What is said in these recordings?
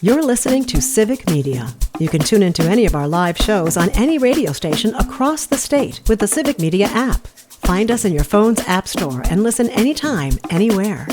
You're listening to Civic Media. You can tune into any of our live shows on any radio station across the state with the Civic Media app. Find us in your phone's app store and listen anytime, anywhere.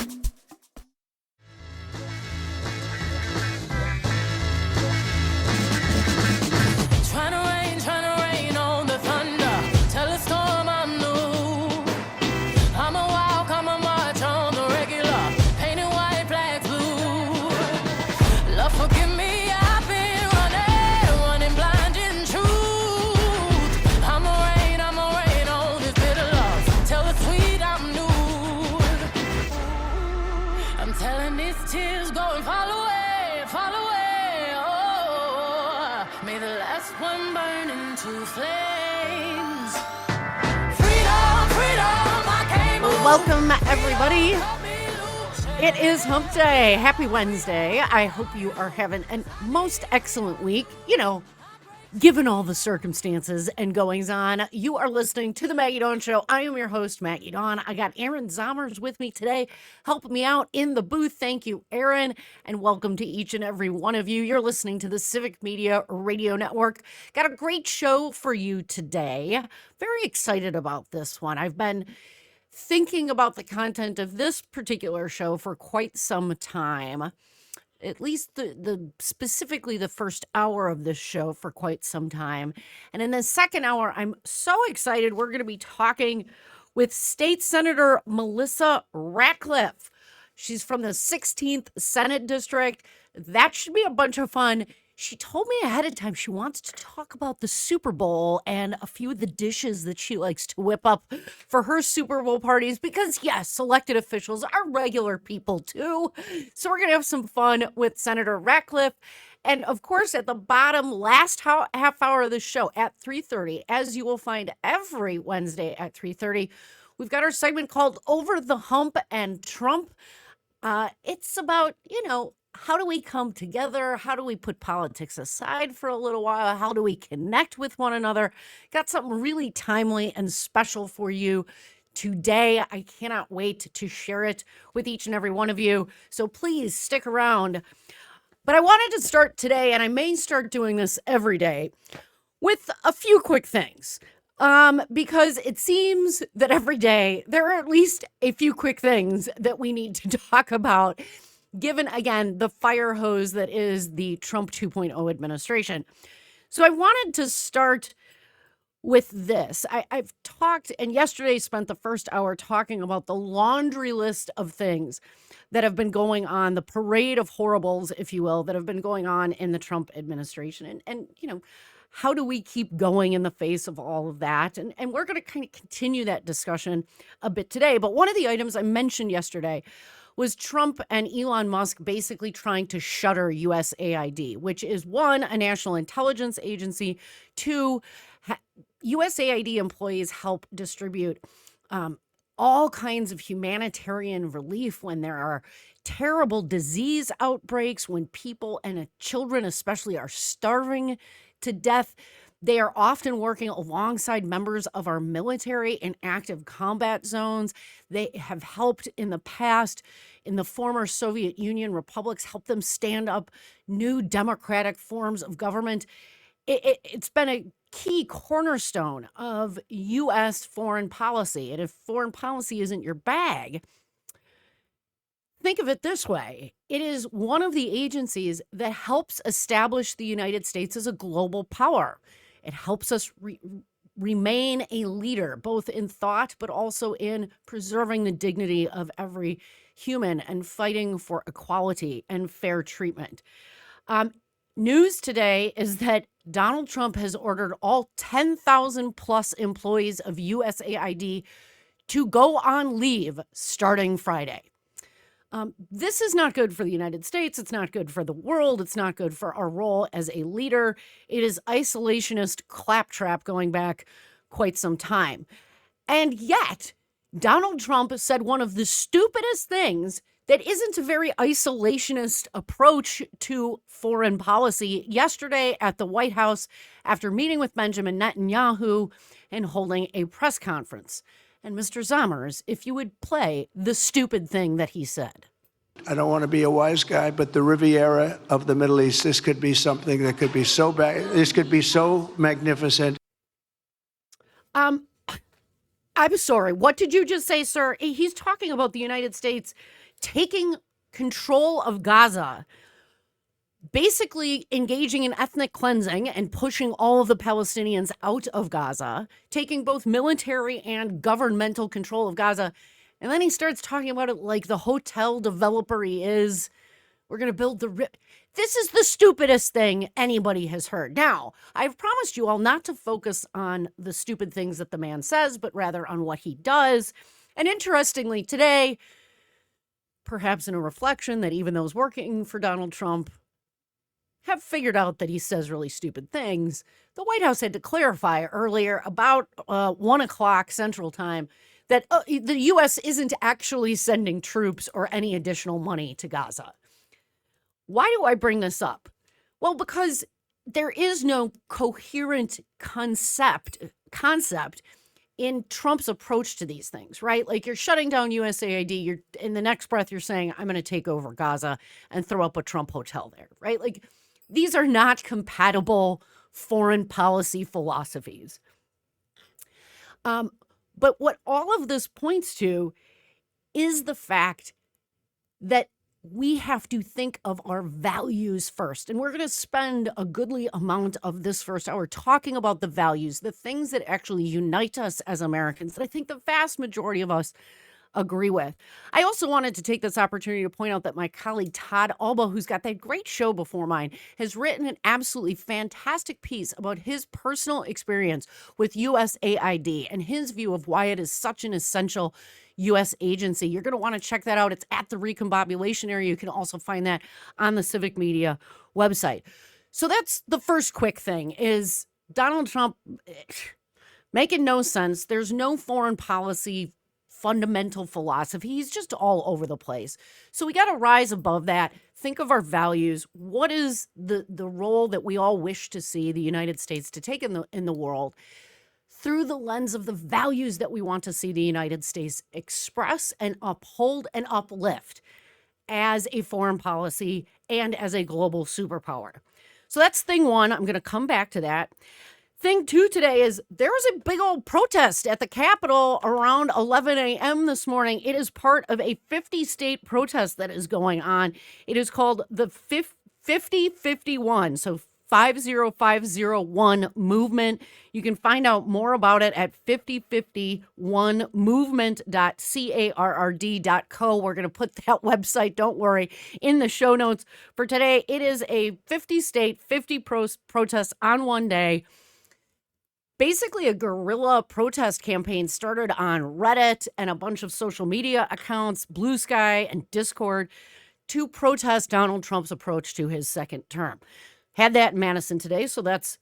Welcome, everybody. It is Hump Day. Happy Wednesday. I hope you are having a most excellent week. You know, given all the circumstances and goings on, you are listening to the Maggie Dawn Show. I am your host, Maggie Dawn. I got Aaron Zommers with me today, helping me out in the booth. Thank you, Aaron, and welcome to each and every one of you. You're listening to the Civic Media Radio Network. Got a great show for you today. Very excited about this one. I've been thinking about the content of this particular show for quite some time, at least the specifically the first hour of this show for quite some time. And in the second hour, I'm so excited. We're going to be talking with State Senator Melissa Ratcliffe. She's from the 16th Senate District. That should be a bunch of fun. She told me ahead of time she wants to talk about the Super Bowl and a few of the dishes that she likes to whip up for her Super Bowl parties because, yes, elected officials are regular people too. So we're going to have some fun with Senator Ratcliffe. And, of course, at the bottom, last half hour of the show at 3:30, as you will find every Wednesday at 3:30, we've got our segment called Over the Hump and Trump. It's about, how do we come together? How do we put politics aside for a little while? How do we connect with one another? Got something really timely and special for you today. I cannot wait to share it with each and every one of you. So please stick around. But I wanted to start today, and I may start doing this every day, with a few quick things. Because it seems that every day there are at least a few quick things that we need to talk about, given, again, the fire hose that is the Trump 2.0 administration. So I wanted to start with this. I've talked, and yesterday spent the first hour talking about the laundry list of things that have been going on, the parade of horribles, if you will, that have been going on in the Trump administration. And how do we keep going in the face of all of that? And we're going to kind of continue that discussion a bit today. But one of the items I mentioned yesterday was Trump and Elon Musk basically trying to shutter USAID, which is, one, a national intelligence agency, two, USAID employees help distribute all kinds of humanitarian relief when there are terrible disease outbreaks, when people and children especially are starving to death. They are often working alongside members of our military in active combat zones. They have helped in the past in the former Soviet Union republics, help them stand up new democratic forms of government. It's been a key cornerstone of U.S. foreign policy. And if foreign policy isn't your bag, think of it this way. It is one of the agencies that helps establish the United States as a global power. It helps us remain a leader, both in thought, but also in preserving the dignity of every human and fighting for equality and fair treatment. News today is that Donald Trump has ordered all 10,000 plus employees of USAID to go on leave starting Friday. This is not good for the United States. It's not good for the world. It's not good for our role as a leader. It is isolationist claptrap going back quite some time. And yet, Donald Trump said one of the stupidest things that isn't a very isolationist approach to foreign policy yesterday at the White House after meeting with Benjamin Netanyahu and holding a press conference. And Mr. Zommers, if you would play the stupid thing that he said. I don't want to be a wise guy, but the Riviera of the Middle East, this could be something that could be so bad. This could be so magnificent. I'm sorry. What did you just say, sir? He's talking about the United States taking control of Gaza, basically engaging in ethnic cleansing and pushing all of the Palestinians out of Gaza, taking both military and governmental control of Gaza. And then he starts talking about it like the hotel developer he is. We're going to build This is the stupidest thing anybody has heard. Now, I've promised you all not to focus on the stupid things that the man says, but rather on what he does. And interestingly, today, perhaps in a reflection that even those working for Donald Trump have figured out that he says really stupid things, the White House had to clarify earlier about 1 o'clock Central Time that the U.S. isn't actually sending troops or any additional money to Gaza. Why do I bring this up? Well, because there is no coherent concept in Trump's approach to these things, right? Like, you're shutting down USAID. You're in the next breath, you're saying, I'm going to take over Gaza and throw up a Trump hotel there, right? Like, these are not compatible foreign policy philosophies. But what all of this points to is the fact that we have to think of our values first. And we're going to spend a goodly amount of this first hour talking about the values, the things that actually unite us as Americans, that I think the vast majority of us agree with. I also wanted to take this opportunity to point out that my colleague Todd Alba, who's got that great show before mine, has written an absolutely fantastic piece about his personal experience with USAID and his view of why it is such an essential U.S. agency. You're going to want to check that out. It's at the Recombobulation area. You can also find that on the Civic Media website. So that's the first quick thing, is Donald Trump making no sense. There's no foreign policy fundamental philosophy. He's just all over the place. So we got to rise above that. Think of our values. What is the role that we all wish to see the United States to take in the world, through the lens of the values that we want to see the United States express and uphold and uplift as a foreign policy and as a global superpower. So that's thing one. I'm going to come back to that. Thing two today is there was a big old protest at the Capitol around 11 a.m. this morning. It is part of a 50-state protest that is going on. It is called the 5051, so 50501 movement. You can find out more about it at 5051movement.carrd.co. We're going to put that website, don't worry, in the show notes for today. It is a 50-state, 50 protests on one day. Basically, a guerrilla protest campaign started on Reddit and a bunch of social media accounts, Blue Sky and Discord, to protest Donald Trump's approach to his second term. Had that in Madison today, so that's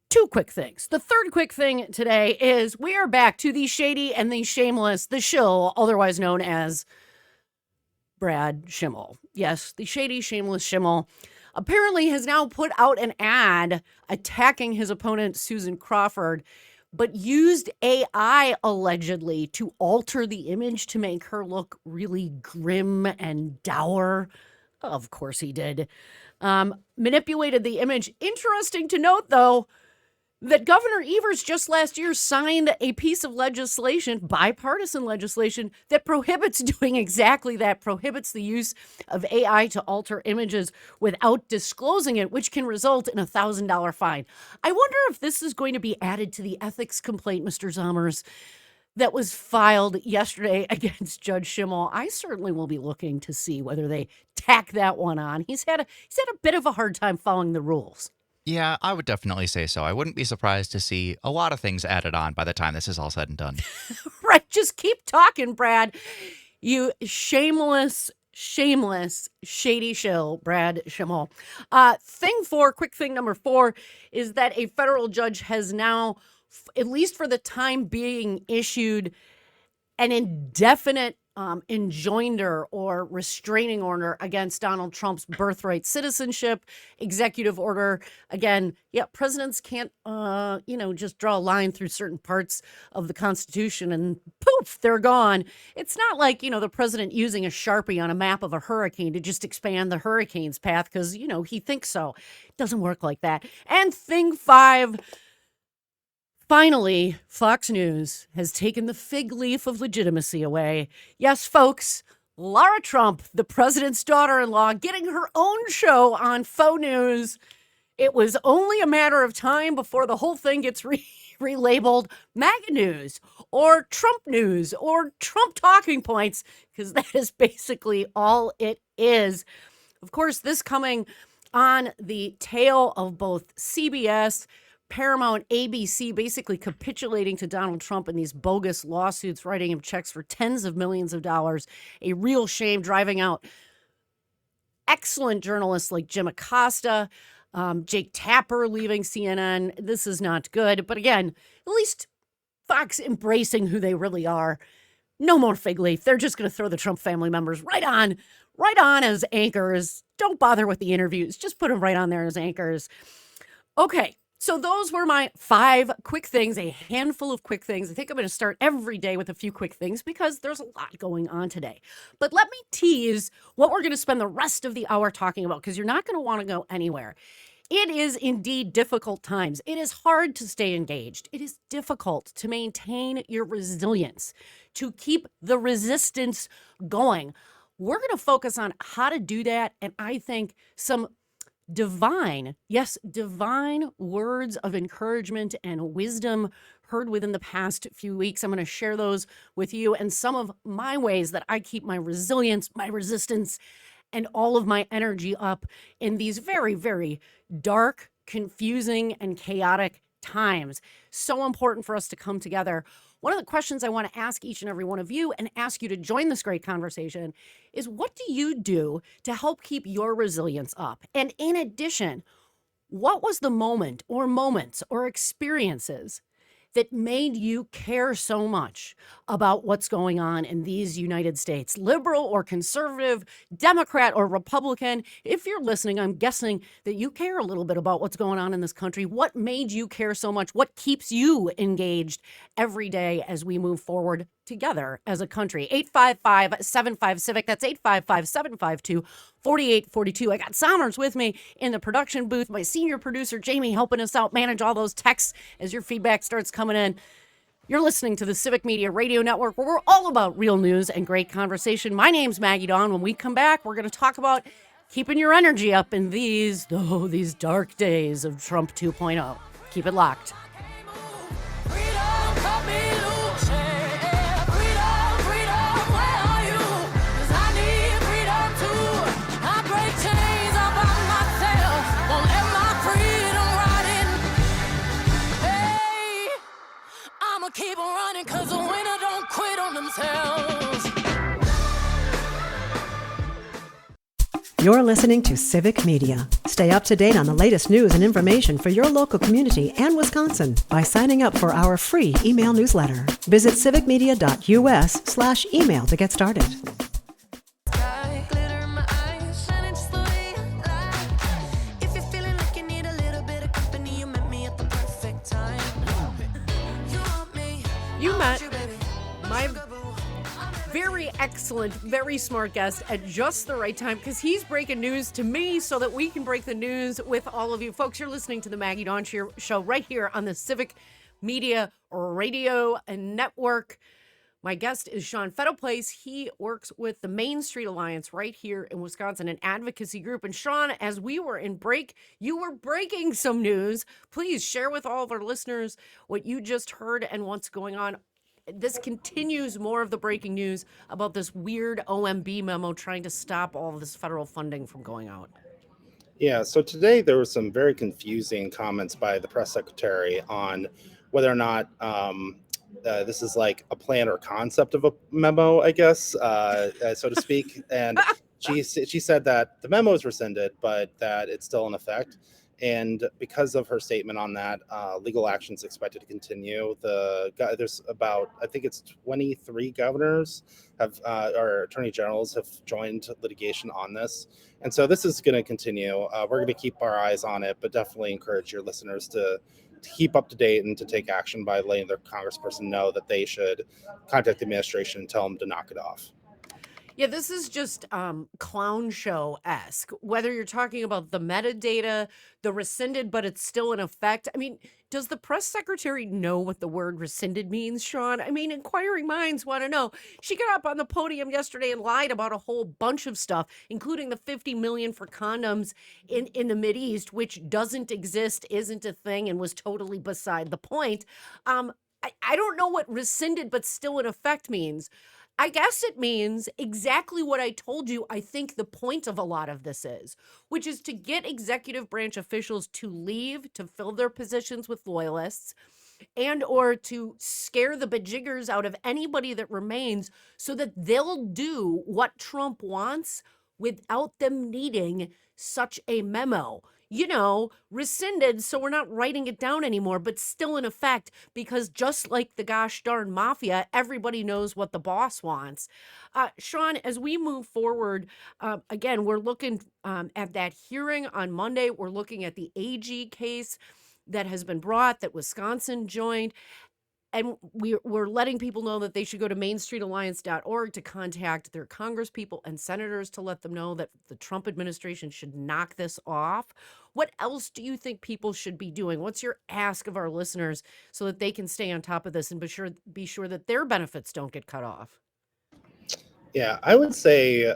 two quick things. The third quick thing today is we are back to the shady and the shameless, the shill, otherwise known as Brad Schimmel. Yes, the shady, shameless Schimmel apparently has now put out an ad attacking his opponent, Susan Crawford, but used AI allegedly to alter the image to make her look really grim and dour. Of course he did. Manipulated the image. Interesting to note, though, that Governor Evers just last year signed a piece of legislation, bipartisan legislation, that prohibits doing exactly that, prohibits the use of AI to alter images without disclosing it, which can result in a $1,000 fine. I wonder if this is going to be added to the ethics complaint, Mr. Zommers, that was filed yesterday against Judge Schimmel. I certainly will be looking to see whether they tack that one on. He's had a bit of a hard time following the rules. Yeah, I would definitely say so. I wouldn't be surprised to see a lot of things added on by the time this is all said and done. Right, just keep talking, Brad. You shameless, shady shill, Brad Schimmel. Quick thing number 4 is that a federal judge has now, at least for the time being, issued an indefinite enjoinder or restraining order against Donald Trump's birthright citizenship, executive order. Again, yeah, presidents can't, just draw a line through certain parts of the Constitution and poof, they're gone. It's not like, the president using a Sharpie on a map of a hurricane to just expand the hurricane's path because, he thinks so. It doesn't work like that. And thing 5, finally, Fox News has taken the fig leaf of legitimacy away. Yes, folks, Lara Trump, the president's daughter-in-law, getting her own show on Faux News. It was only a matter of time before the whole thing gets relabeled MAGA News or Trump News or Trump Talking Points, because that is basically all it is. Of course, this coming on the tail of both CBS, Paramount, ABC basically capitulating to Donald Trump in these bogus lawsuits, writing him checks for tens of millions of dollars. A real shame, driving out excellent journalists like Jim Acosta, Jake Tapper leaving CNN. This is not good. But again, at least Fox embracing who they really are. No more fig leaf. They're just going to throw the Trump family members right on as anchors. Don't bother with the interviews. Just put them right on there as anchors. Okay. So those were my 5 quick things, a handful of quick things. I think I'm going to start every day with a few quick things because there's a lot going on today. But let me tease what we're going to spend the rest of the hour talking about, because you're not going to want to go anywhere. It is indeed difficult times. It is hard to stay engaged. It is difficult to maintain your resilience, to keep the resistance going. We're going to focus on how to do that, and I think some divine words of encouragement and wisdom heard within the past few weeks. I'm going to share those with you and some of my ways that I keep my resilience, my resistance, and all of my energy up in these very, very dark, confusing, and chaotic times. So important for us to come together. One of the questions I want to ask each and every one of you and ask you to join this great conversation is, what do you do to help keep your resilience up? And in addition, what was the moment or moments or experiences that made you care so much about what's going on in these United States, liberal or conservative, Democrat or Republican? If you're listening, I'm guessing that you care a little bit about what's going on in this country. What made you care so much? What keeps you engaged every day as we move forward together as a country? 855-75-CIVIC. That's 855-752-4842. I got Sounders with me in the production booth. My senior producer, Jamie, helping us out manage all those texts as your feedback starts coming in. You're listening to the Civic Media Radio Network, where we're all about real news and great conversation. My name's Maggie Dawn. When we come back, we're going to talk about keeping your energy up in these dark days of Trump 2.0. Keep it locked. Keep on running, cause the winner don't quit on themselves. You're listening to Civic Media. Stay up to date on the latest news and information for your local community and Wisconsin by signing up for our free email newsletter. Visit civicmedia.us/email to get started. You met my very excellent, very smart guest at just the right time, because he's breaking news to me so that we can break the news with all of you. Folks, you're listening to the Maggie Dawn Show right here on the Civic Media Radio Network. My guest is Sean Fettleplace. He works with the Main Street Alliance right here in Wisconsin, an advocacy group. And Sean, as we were in break, you were breaking some news. Please share with all of our listeners what you just heard and what's going on. This continues more of the breaking news about this weird OMB memo trying to stop all of this federal funding from going out. Yeah, so today there were some very confusing comments by the press secretary on whether or not this is like a plan or concept of a memo, I guess, so to speak. And she said that the memo is rescinded, but that it's still in effect. And because of her statement on that, legal action is expected to continue. There's about, I think it's 23 governors or attorney generals have joined litigation on this. And so this is going to continue. We're going to keep our eyes on it, but definitely encourage your listeners to keep up to date and to take action by letting their congressperson know that they should contact the administration and tell them to knock it off. Yeah, this is just clown show-esque. Whether you're talking about the metadata, the rescinded, but it's still in effect. I mean, does the press secretary know what the word rescinded means, Sean? I mean, inquiring minds want to know. She got up on the podium yesterday and lied about a whole bunch of stuff, including the 50 million for condoms in the Mideast, which doesn't exist, isn't a thing, and was totally beside the point. I don't know what rescinded but still in effect means. I guess it means exactly what I told you I think the point of a lot of this is, which is to get executive branch officials to leave to fill their positions with loyalists and or to scare the bejiggers out of anybody that remains so that they'll do what Trump wants without them needing such a memo. Rescinded, so we're not writing it down anymore, but still in effect, because just like the gosh darn mafia, everybody knows what the boss wants. Sean, as we move forward, again, we're looking at that hearing on Monday. We're looking at the AG case that has been brought, that Wisconsin joined. And we're letting people know that they should go to mainstreetalliance.org to contact their congresspeople and senators to let them know that the Trump administration should knock this off. What else do you think people should be doing? What's your ask of our listeners so that they can stay on top of this and be sure that their benefits don't get cut off? Yeah, I would say,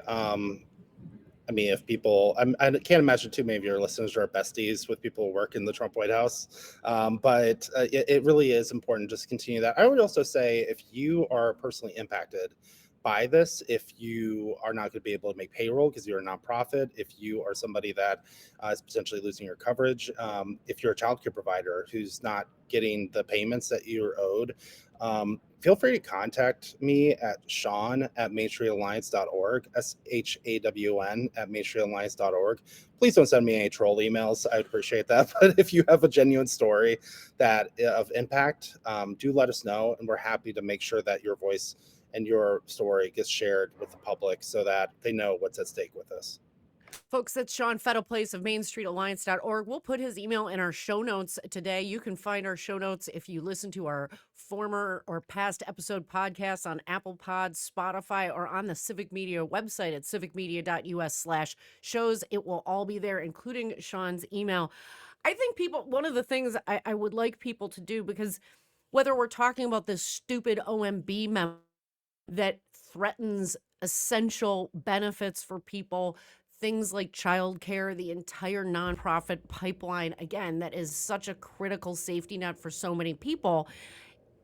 if people, I can't imagine too many of your listeners are besties with people who work in the Trump White House, but it really is important just to continue that. I would also say if you are personally impacted by this, if you are not going to be able to make payroll because you're a nonprofit, if you are somebody that is potentially losing your coverage, if you're a childcare provider who's not getting the payments that you're owed, feel free to contact me at Sean@mainstreetalliance.org, SHAWN@mainstreetalliance.org. Please don't send me any troll emails. I would appreciate that. But if you have a genuine story of impact, do let us know, and we're happy to make sure that your voice and your story gets shared with the public so that they know what's at stake with this. Folks, that's Sean Fettleplace of MainStreetAlliance.org. We'll put his email in our show notes today. You can find our show notes if you listen to our former or past episode podcasts on Apple Pods, Spotify, or on the Civic Media website at civicmedia.us/shows. It will all be there, including Sean's email. I think one of the things I would like people to do, because whether we're talking about this stupid OMB memo that threatens essential benefits for people, things like childcare, the entire nonprofit pipeline, again, that is such a critical safety net for so many people.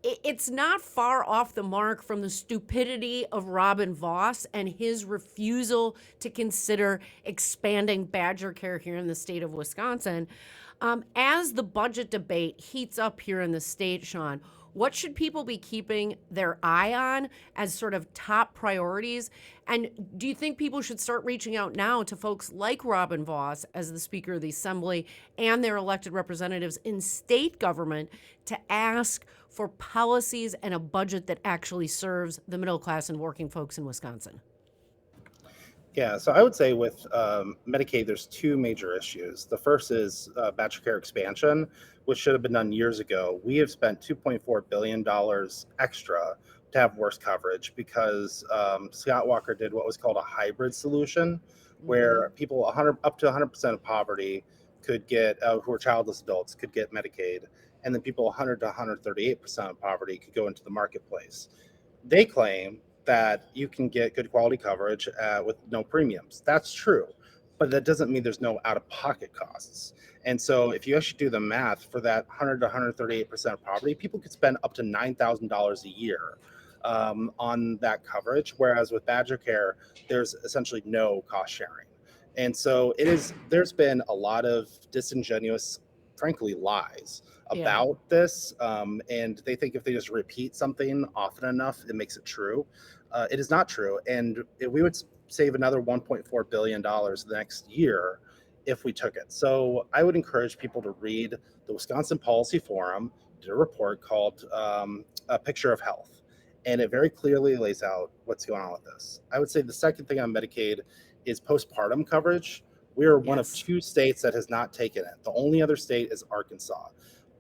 It's not far off the mark from the stupidity of Robin Vos and his refusal to consider expanding Badger Care here in the state of Wisconsin. As the budget debate heats up here in the state, Sean, what should people be keeping their eye on as sort of top priorities? And do you think people should start reaching out now to folks like Robin Vos as the Speaker of the Assembly and their elected representatives in state government to ask for policies and a budget that actually serves the middle class and working folks in Wisconsin? Yeah, so I would say with Medicaid, there's two major issues. The first is Badger Care expansion, which should have been done years ago. We have spent $2.4 billion extra to have worse coverage because Scott Walker did what was called a hybrid solution, where people up to 100% of poverty could get, who are childless adults, could get Medicaid, and then people 100 to 138% of poverty could go into the marketplace. They claim that you can get good quality coverage with no premiums. That's true, but that doesn't mean there's no out-of-pocket costs. And so if you actually do the math for that 100 to 138% of poverty, people could spend up to $9,000 a year on that coverage, whereas with Badger Care, there's essentially no cost sharing. And so there's been a lot of disingenuous, frankly, lies about this, and they think if they just repeat something often enough, it makes it true. It is not true, and we would save another $1.4 billion the next year if we took it. So I would encourage people to read the Wisconsin Policy Forum did a report called A Picture of Health, and it very clearly lays out what's going on with this. I would say the second thing on Medicaid is postpartum coverage. We are one of 2 states that has not taken it. The only other state is Arkansas.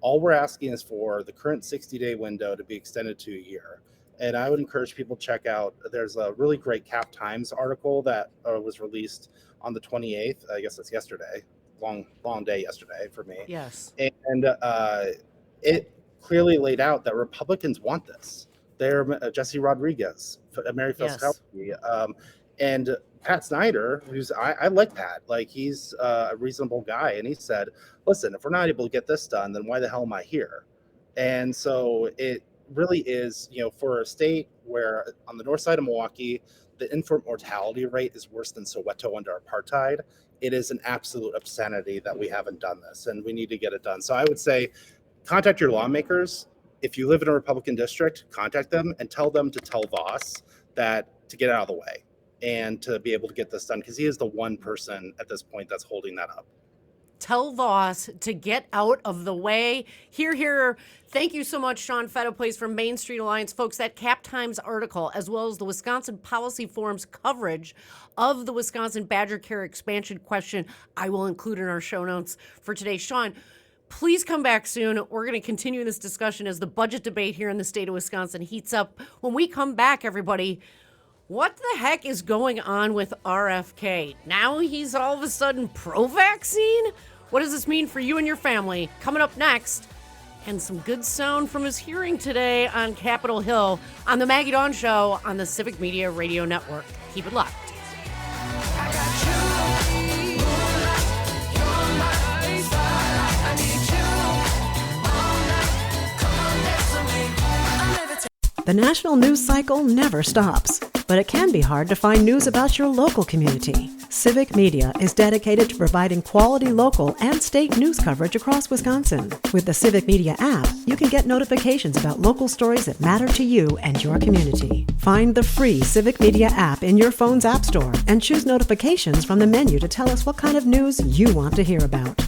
All we're asking is for the current 60-day window to be extended to a year. And I would encourage people to check out, there's a really great Cap Times article that was released on the 28th. I guess that's yesterday. Long day yesterday for me. Yes. And it clearly laid out that Republicans want this. They're Jesse Rodriguez, Mary Filskowski, and Pat Snyder, who's I like Pat, like he's a reasonable guy, and he said, listen, if we're not able to get this done, then why the hell am I here? And so it really is, for a state where on the north side of Milwaukee, the infant mortality rate is worse than Soweto under apartheid, it is an absolute obscenity that we haven't done this, and we need to get it done. So I would say contact your lawmakers. If you live in a Republican district, contact them and tell them to tell Voss that to get out of the way and to be able to get this done, because he is the one person at this point that's holding that up. Tell Voss to get out of the way. Here. Thank you so much, Sean Fettoplace from Main Street Alliance. Folks, that Cap Times article, as well as the Wisconsin Policy Forum's coverage of the Wisconsin Badger Care expansion question, I will include in our show notes for today. Sean, please come back soon. We're going to continue this discussion as the budget debate here in the state of Wisconsin heats up. When we come back, everybody, what the heck is going on with RFK? Now he's all of a sudden pro-vaccine? What does this mean for you and your family? Coming up next, and some good sound from his hearing today on Capitol Hill on the Maggie Dawn Show on the Civic Media Radio Network. Keep it locked. The national news cycle never stops, but it can be hard to find news about your local community. Civic Media is dedicated to providing quality local and state news coverage across Wisconsin. With the Civic Media app, you can get notifications about local stories that matter to you and your community. Find the free Civic Media app in your phone's app store and choose notifications from the menu to tell us what kind of news you want to hear about.